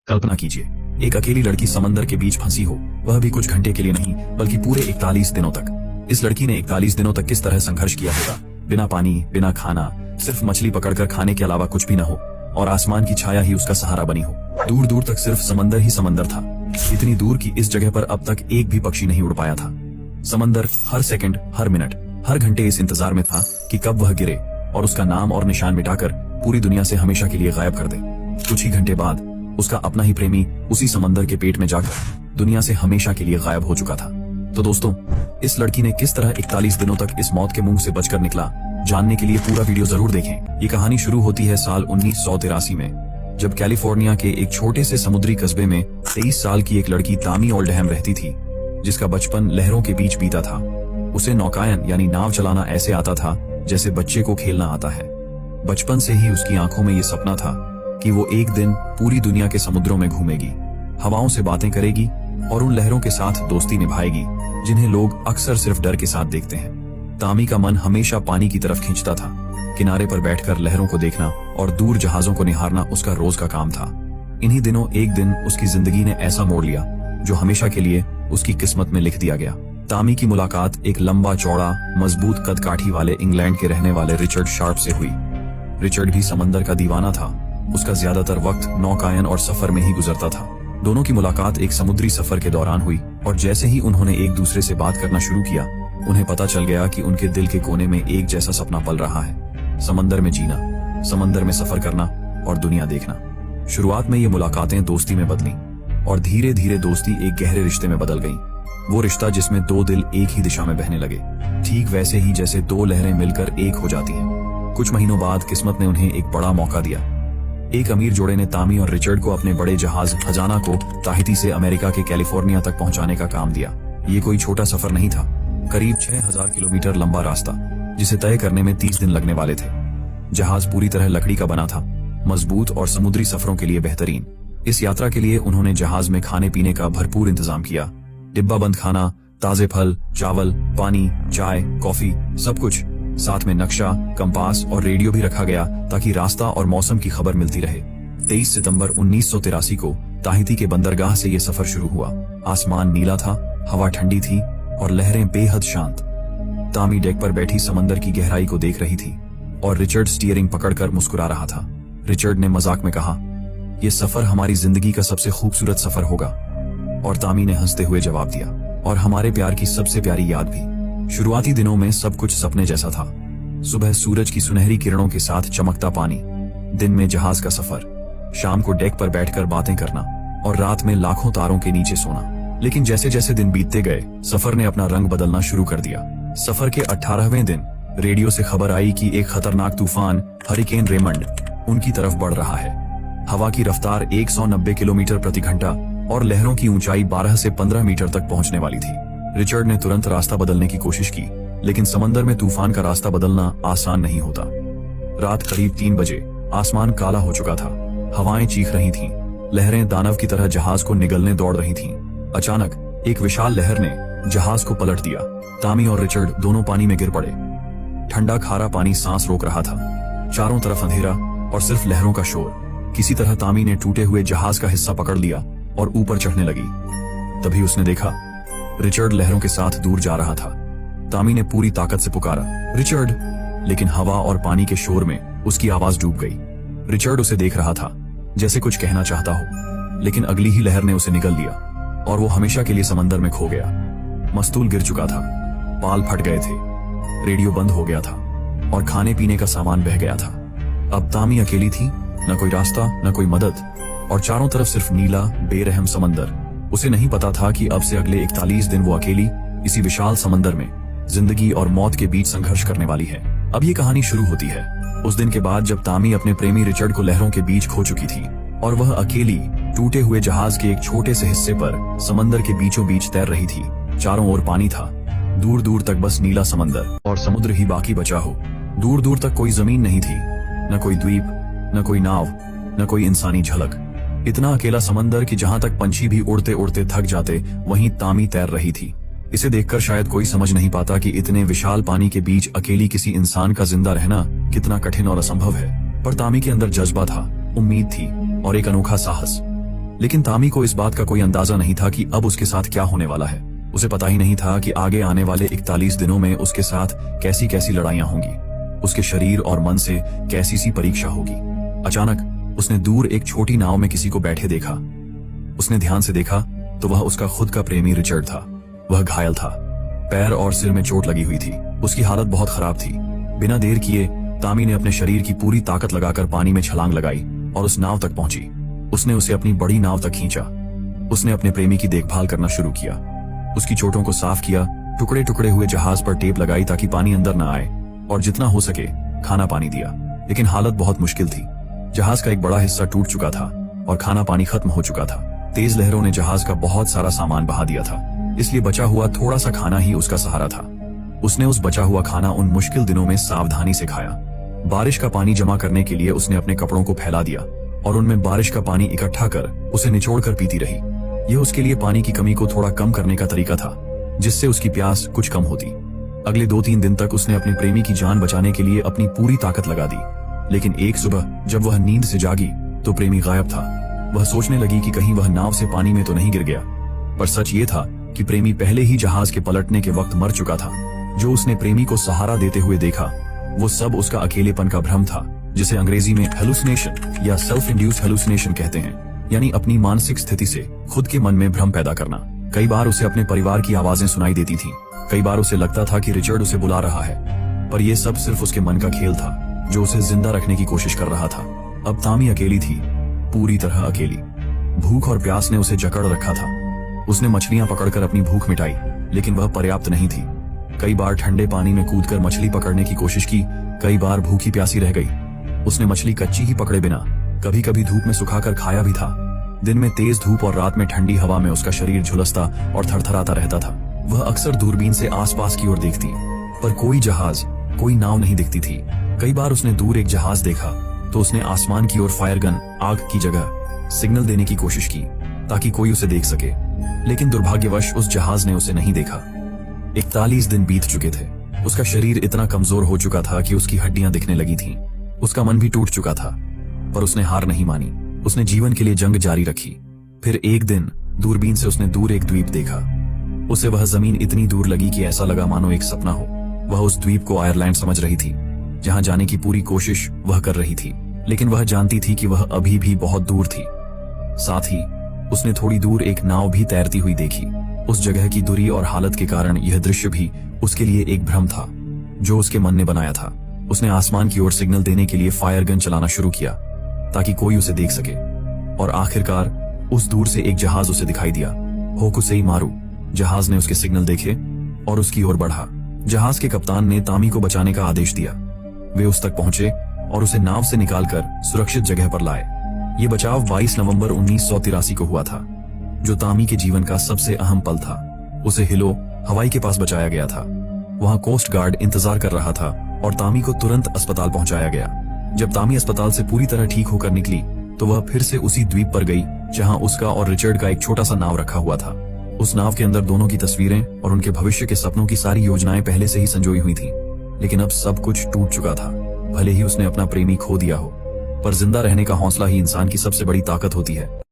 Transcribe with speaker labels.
Speaker 1: कल्पना कीजिए, एक अकेली लड़की समंदर के बीच फंसी हो, वह भी कुछ घंटे के लिए नहीं बल्कि पूरे 41 दिनों तक। इस लड़की ने 41 दिनों तक किस तरह संघर्ष किया होगा, बिना पानी, बिना खाना, सिर्फ मछली पकड़कर खाने के अलावा कुछ भी न हो, और आसमान की छाया ही उसका सहारा बनी हो। दूर दूर तक सिर्फ समंदर ही समंदर था। इतनी दूर की इस जगह पर अब तक एक भी पक्षी नहीं उड़ पाया था। समंदर हर सेकंड, हर मिनट, हर घंटे इस इंतजार में था कि कब वह गिरे और उसका नाम और निशान मिटाकर पूरी दुनिया से हमेशा के लिए गायब कर दे। कुछ ही घंटे बाद उसका अपना ही प्रेमी उसी समंदर के पेट में जाकर दुनिया से हमेशा के लिए गायब हो चुका था। तो दोस्तों, इस लड़की ने किस तरह 41 दिनों तक इस मौत के मुंह से बचकर निकला, जानने के लिए पूरा वीडियो जरूर देखें। ये कहानी शुरू होती है साल 1983 में, जब कैलिफोर्निया के एक छोटे से समुद्री कस्बे में 23 साल की एक लड़की तामी ओल्डहैम रहती थी, जिसका बचपन लहरों के बीच बीता था। उसे नौकायन यानी नाव चलाना ऐसे आता था जैसे बच्चे को खेलना आता है। बचपन से ही उसकी आंखों में ये सपना था कि वो एक दिन पूरी दुनिया के समुद्रों में घूमेगी, हवाओं से बातें करेगी और उन लहरों के साथ दोस्ती निभाएगी जिन्हें लोग अक्सर सिर्फ डर के साथ देखते हैं। तामी का मन हमेशा पानी की तरफ खींचता था। किनारे पर बैठकर लहरों को देखना और दूर जहाजों को निहारना उसका रोज का काम था। इन्हीं दिनों एक दिन उसकी जिंदगी ने ऐसा मोड़ लिया जो हमेशा के लिए उसकी किस्मत में लिख दिया गया। तामी की मुलाकात एक लंबा चौड़ा मजबूत कदकाठी वाले इंग्लैंड के रहने वाले रिचर्ड शार्प से हुई। रिचर्ड भी समंदर का दीवाना था। उसका ज्यादातर वक्त नौकायन और सफर में ही गुजरता था। दोनों की मुलाकात एक समुद्री सफर के दौरान हुई और जैसे ही उन्होंने एक दूसरे से बात करना शुरू किया, उन्हें पता चल गया कि उनके दिल के कोने में एक जैसा सपना पल रहा है, समंदर में जीना, समंदर में सफर करना और दुनिया देखना। शुरुआत में ये मुलाकातें दोस्ती में बदली और धीरे धीरे दोस्ती एक गहरे रिश्ते में बदल गई। वो रिश्ता जिसमें दो दिल एक ही दिशा में बहने लगे, ठीक वैसे ही जैसे दो लहरें मिलकर एक हो जाती हैं। कुछ महीनों बाद किस्मत ने उन्हें एक बड़ा मौका दिया। एक अमीर जोड़े ने तामी और रिचर्ड को अपने बड़े जहाज खजाना को ताहिती से अमेरिका के कैलिफोर्निया तक पहुंचाने का काम दिया। ये कोई छोटा सफर नहीं था, करीब 6000 किलोमीटर लंबा रास्ता जिसे तय करने में 30 दिन लगने वाले थे। जहाज पूरी तरह लकड़ी का बना था, मजबूत और समुद्री सफरों के लिए बेहतरीन। इस यात्रा के लिए उन्होंने जहाज में खाने पीने का भरपूर इंतजाम किया। डिब्बा बंद खाना, ताजे फल, चावल, पानी, चाय, कॉफी, सब कुछ। साथ में नक्शा, कंपास और रेडियो भी रखा गया ताकि रास्ता और मौसम की खबर मिलती रहे। 23 सितंबर 1983 को ताहिती के बंदरगाह से ये सफर शुरू हुआ। आसमान नीला था, हवा ठंडी थी और लहरें बेहद शांत। तामी डेक पर बैठी समंदर की गहराई को देख रही थी और रिचर्ड स्टीयरिंग पकड़कर मुस्कुरा रहा था। रिचर्ड ने मजाक में कहा, "ये सफर हमारी जिंदगी का सबसे खूबसूरत सफर होगा।" और तामी ने हंसते हुए जवाब दिया, "और हमारे प्यार की सबसे प्यारी याद भी।" शुरुआती दिनों में सब कुछ सपने जैसा था। सुबह सूरज की सुनहरी किरणों के साथ चमकता पानी, दिन में जहाज का सफर, शाम को डेक पर बैठकर बातें करना और रात में लाखों तारों के नीचे सोना। लेकिन जैसे जैसे दिन बीतते गए, सफर ने अपना रंग बदलना शुरू कर दिया। सफर के 18वें दिन रेडियो से खबर आई कि एक खतरनाक तूफान हरिकेन रेमंड उनकी तरफ बढ़ रहा है। हवा की रफ्तार 190 किलोमीटर प्रति घंटा और लहरों की ऊंचाई 12 से 15 मीटर तक पहुंचने वाली थी। रिचर्ड ने तुरंत रास्ता बदलने की कोशिश की, लेकिन समंदर में तूफान का रास्ता बदलना आसान नहीं होता। रात करीब 3 बजे आसमान काला हो चुका था, हवाएं चीख रही थीं, लहरें दानव की तरह जहाज को निगलने दौड़ रही थीं। अचानक एक विशाल लहर ने जहाज को पलट दिया। तामी और रिचर्ड दोनों पानी में गिर पड़े। ठंडा खारा पानी सांस रोक रहा था। चारों तरफ अंधेरा और सिर्फ लहरों का शोर। किसी तरह तामी ने टूटे हुए जहाज का हिस्सा पकड़ लिया और ऊपर चढ़ने लगी। तभी उसने देखा, रिचर्ड लहरों के साथ दूर जा रहा था। तामी ने पूरी ताकत से पुकारा, "रिचर्ड!" लेकिन हवा और पानी के शोर में उसकी आवाज डूब गई। रिचर्ड उसे देख रहा था, जैसे कुछ कहना चाहता हो, लेकिन अगली ही लहर ने उसे निगल लिया और वो हमेशा के लिए समंदर में खो गया। मस्तूल गिर चुका था, पाल फट गए थे, रेडियो बंद हो गया था और खाने पीने का सामान बह गया था। अब तामी अकेली थी, न कोई रास्ता, न कोई मदद, और चारों तरफ सिर्फ नीला बेरहम समंदर। उसे नहीं पता था कि अब से अगले 41 दिन वो अकेली इसी विशाल समंदर में जिंदगी और मौत के बीच संघर्ष करने वाली है। अब ये कहानी शुरू होती है उस दिन के बाद जब तामी अपने प्रेमी रिचर्ड को लहरों के बीच खो चुकी थी और वह अकेली टूटे हुए जहाज के एक छोटे से हिस्से पर समंदर के बीचों बीच तैर रही थी। चारों ओर पानी था, दूर दूर तक बस नीला समंदर और समुद्र ही बाकी बचा हो। दूर दूर तक कोई जमीन नहीं थी, न कोई द्वीप, न कोई नाव, न कोई इंसानी झलक। इतना अकेला समंदर कि जहां तक पंछी भी उड़ते उड़ते थक जाते, वहीं तामी तैर रही थी। इसे देखकर शायद कोई समझ नहीं पाता कि इतने विशाल पानी के बीच अकेली किसी इंसान का जिंदा रहना कितना कठिन और असंभव है। पर तामी के अंदर जज्बा था, उम्मीद थी और एक अनोखा साहस। लेकिन तामी को इस बात का कोई अंदाजा नहीं था कि अब उसके साथ क्या होने वाला है। उसे पता ही नहीं था कि आगे आने वाले 41 दिनों में उसके साथ कैसी कैसी लड़ाइयां होंगी, उसके शरीर और मन से कैसी सी परीक्षा होगी। अचानक उसने दूर एक छोटी नाव में किसी को बैठे देखा। उसने ध्यान से देखा तो वह उसका खुद का प्रेमी रिचर्ड था। वह घायल था, पैर और सिर में चोट लगी हुई थी। उसकी हालत बहुत खराब थी। बिना देर किए तामी ने अपने शरीर की पूरी ताकत लगाकर पानी में छलांग लगाई और उस नाव तक पहुंची। उसने उसे अपनी बड़ी नाव तक खींचा। उसने अपने प्रेमी की देखभाल करना शुरू किया, उसकी चोटों को साफ किया, टुकड़े टुकड़े हुए जहाज पर टेप लगाई ताकि पानी अंदर न आए, और जितना हो सके खाना पानी दिया। लेकिन हालत बहुत मुश्किल थी। जहाज का एक बड़ा हिस्सा टूट चुका था और खाना पानी खत्म हो चुका था। तेज लहरों ने जहाज का बहुत सारा सामान बहा दिया था, इसलिए बचा हुआ थोड़ा सा खाना ही उसका सहारा था। उसने उस बचा हुआ खाना उन मुश्किल दिनों में सावधानी से खाया। बारिश का पानी जमा करने के लिए उसने अपने कपड़ों को फैला दिया और उनमें बारिश का पानी इकट्ठा कर उसे निचोड़कर पीती रही। यह उसके लिए पानी की कमी को थोड़ा कम करने का तरीका था, जिससे उसकी प्यास कुछ कम होती। अगले 2-3 दिन तक उसने अपने प्रेमी की जान बचाने के लिए अपनी पूरी ताकत लगा दी। लेकिन एक सुबह जब वह नींद से जागी तो प्रेमी गायब था। वह सोचने लगी कि कहीं वह नाव से पानी में तो नहीं गिर गया, पर सच ये था कि प्रेमी पहले ही जहाज के पलटने के वक्त मर चुका था। जो उसने प्रेमी को सहारा देते हुए देखा वो सब उसका अकेलेपन का भ्रम था, जिसे अंग्रेजी में हेलुसिनेशन या सेल्फ इंड्यूस्ड हेलुसिनेशन कहते हैं, यानी अपनी मानसिक स्थिति से खुद के मन में भ्रम पैदा करना। कई बार उसे अपने परिवार की आवाजें सुनाई देती थीं। कई बार उसे लगता था कि रिचर्ड उसे बुला रहा है, पर यह सब सिर्फ उसके मन का खेल था जो उसे जिंदा रखने की कोशिश कर रहा था। अब तामी अकेली थी, पूरी तरह अकेली। भूख और प्यास ने उसे जकड़ रखा था। उसने मछलियां पकड़कर अपनी भूख मिटाई, लेकिन वह पर्याप्त नहीं थी। कई बार ठंडे पानी में कूदकर मछली पकड़ने की कोशिश की, कई बार भूखी प्यासी रह गई। उसने मछली कच्ची ही पकड़े बिना कभी कभी धूप में सुखाकर खाया भी था। दिन में तेज धूप और रात में ठंडी हवा में उसका शरीर झुलसता और थरथराता रहता था। वह अक्सर दूरबीन से आसपास की ओर देखती, पर कोई जहाज, कोई नाव नहीं दिखती थी। कई बार उसने दूर एक जहाज देखा तो उसने आसमान की ओर फायर गन, आग की जगह सिग्नल देने की कोशिश की ताकि कोई उसे देख सके, लेकिन दुर्भाग्यवश उस जहाज ने उसे नहीं देखा। 41 दिन बीत चुके थे। उसका शरीर इतना कमजोर हो चुका था कि उसकी हड्डियां दिखने लगी थीं। उसका मन भी टूट चुका था, पर उसने हार नहीं मानी। उसने जीवन के लिए जंग जारी रखी। फिर एक दिन दूरबीन से उसने दूर एक द्वीप देखा। उसे वह जमीन इतनी दूर लगी कि ऐसा लगा मानो एक सपना हो। वह उस द्वीप को आयरलैंड समझ रही थी, जहां जाने की पूरी कोशिश वह कर रही थी, लेकिन वह जानती थी कि वह अभी भी बहुत दूर थी। साथ ही उसने थोड़ी दूर एक नाव भी तैरती हुई देखी। उस जगह की दूरी और हालत के कारण यह दृश्य भी उसके लिए एक भ्रम था जो उसके मन ने बनाया था। उसने आसमान की ओर सिग्नल देने के लिए फायर गन चलाना शुरू किया ताकि कोई उसे देख सके, और आखिरकार उस दूर से एक जहाज उसे दिखाई दिया। होकुसेई मारू जहाज ने उसके सिग्नल देखे और उसकी ओर बढ़ा। जहाज के कप्तान ने तामी को बचाने का आदेश दिया। वे उस तक पहुंचे और उसे नाव से निकालकर सुरक्षित जगह पर लाए। ये बचाव 22 नवंबर 1983 को हुआ था, जो तामी के जीवन का सबसे अहम पल था। उसे हिलो हवाई के पास बचाया गया था। वहां कोस्ट गार्ड इंतजार कर रहा था और तामी को तुरंत अस्पताल पहुंचाया गया। जब तामी अस्पताल से पूरी तरह ठीक होकर निकली तो वह फिर से उसी द्वीप पर गई जहां उसका और रिचर्ड का एक छोटा सा नाव रखा हुआ था। उस नाव के अंदर दोनों की तस्वीरें और उनके भविष्य के सपनों की सारी योजनाएं पहले से ही संजोई हुई थीं। लेकिन अब सब कुछ टूट चुका था। भले ही उसने अपना प्रेमी खो दिया हो, पर जिंदा रहने का हौसला ही इंसान की सबसे बड़ी ताकत होती है।